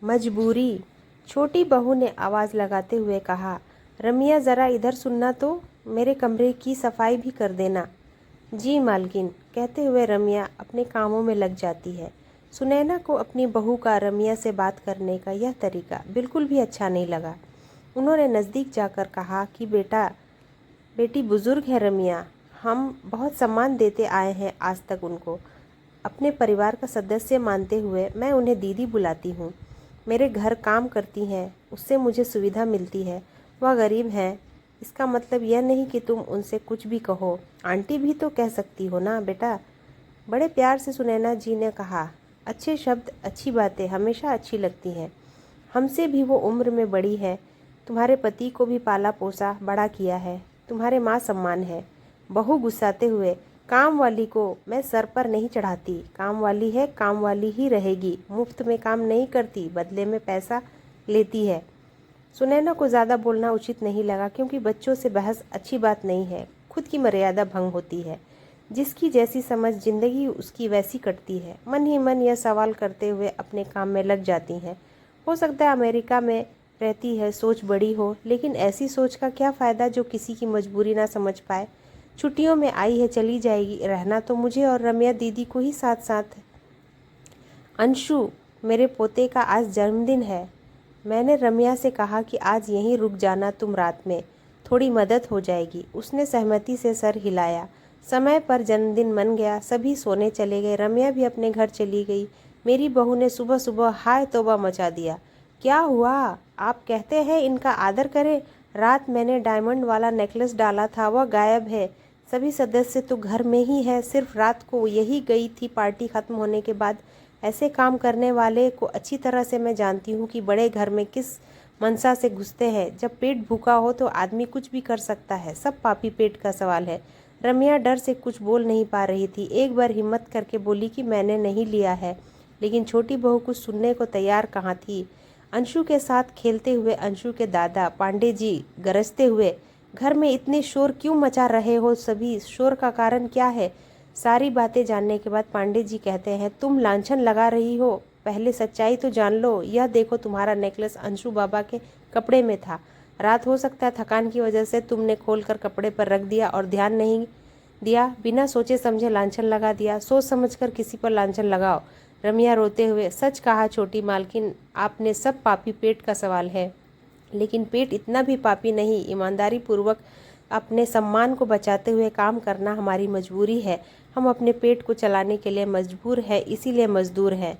मजबूरी। छोटी बहू ने आवाज़ लगाते हुए कहा, रमिया ज़रा इधर सुनना तो, मेरे कमरे की सफाई भी कर देना। जी मालकिन, कहते हुए रमिया अपने कामों में लग जाती है। सुनैना को अपनी बहू का रमिया से बात करने का यह तरीका बिल्कुल भी अच्छा नहीं लगा। उन्होंने नज़दीक जाकर कहा कि बेटी बुज़ुर्ग है रमिया, हम बहुत सम्मान देते आए हैं आज तक उनको। अपने परिवार का सदस्य मानते हुए मैं उन्हें दीदी बुलाती हूँ। मेरे घर काम करती हैं, उससे मुझे सुविधा मिलती है। वह गरीब हैं, इसका मतलब यह नहीं कि तुम उनसे कुछ भी कहो। आंटी भी तो कह सकती हो ना बेटा। बड़े प्यार से सुनैना जी ने कहा, अच्छे शब्द अच्छी बातें हमेशा अच्छी लगती हैं। हमसे भी वो उम्र में बड़ी है। तुम्हारे पति को भी पाला पोसा बड़ा किया है। तुम्हारे माँ सम्मान है। बहू गुस्साते हुए, काम वाली को मैं सर पर नहीं चढ़ाती। काम वाली है, काम वाली ही रहेगी। मुफ्त में काम नहीं करती, बदले में पैसा लेती है। सुनैना को ज़्यादा बोलना उचित नहीं लगा, क्योंकि बच्चों से बहस अच्छी बात नहीं है। खुद की मर्यादा भंग होती है। जिसकी जैसी समझ जिंदगी उसकी वैसी कटती है। मन ही मन यह सवाल करते हुए अपने काम में लग जाती हैं। हो सकता है अमेरिका में रहती है, सोच बड़ी हो, लेकिन ऐसी सोच का क्या फ़ायदा जो किसी की मजबूरी ना समझ पाए। छुट्टियों में आई है, चली जाएगी। रहना तो मुझे और रम्या दीदी को ही साथ साथ है। अंशु, मेरे पोते का आज जन्मदिन है। मैंने रम्या से कहा कि आज यहीं रुक जाना तुम रात में, थोड़ी मदद हो जाएगी। उसने सहमति से सर हिलाया। समय पर जन्मदिन मन गया। सभी सोने चले गए। रम्या भी अपने घर चली गई। मेरी बहू ने सुबह सुबह हाय तौबा मचा दिया। क्या हुआ? आप कहते हैं इनका आदर करें। रात मैंने डायमंड वाला नेकलेस डाला था, वह गायब है। सभी सदस्य तो घर में ही है, सिर्फ रात को यही गई थी। पार्टी खत्म होने के बाद ऐसे काम करने वाले को अच्छी तरह से मैं जानती हूँ कि बड़े घर में किस मनसा से घुसते हैं। जब पेट भूखा हो तो आदमी कुछ भी कर सकता है। सब पापी पेट का सवाल है। रम्या डर से कुछ बोल नहीं पा रही थी। एक बार हिम्मत करके बोली कि मैंने नहीं लिया है, लेकिन छोटी बहू कुछ सुनने को तैयार कहाँ थी। अंशु के साथ खेलते हुए अंशु के दादा पांडे जी गरजते हुए, घर में इतने शोर क्यों मचा रहे हो? सभी शोर का कारण क्या है? सारी बातें जानने के बाद पांडे जी कहते हैं, तुम लांछन लगा रही हो, पहले सच्चाई तो जान लो। यह देखो, तुम्हारा नेकलेस अंशु बाबा के कपड़े में था। रात हो सकता है थकान की वजह से तुमने खोलकर कपड़े पर रख दिया और ध्यान नहीं दिया। बिना सोचे समझे लांछन लगा दिया। सोच समझकर किसी पर लांछन लगाओ। रमिया रोते हुए, सच कहा छोटी मालकिन, आपने। सब पापी पेट का सवाल है, लेकिन पेट इतना भी पापी नहीं। ईमानदारी पूर्वक अपने सम्मान को बचाते हुए काम करना हमारी मजबूरी है। हम अपने पेट को चलाने के लिए मजबूर है, इसीलिए मजदूर हैं।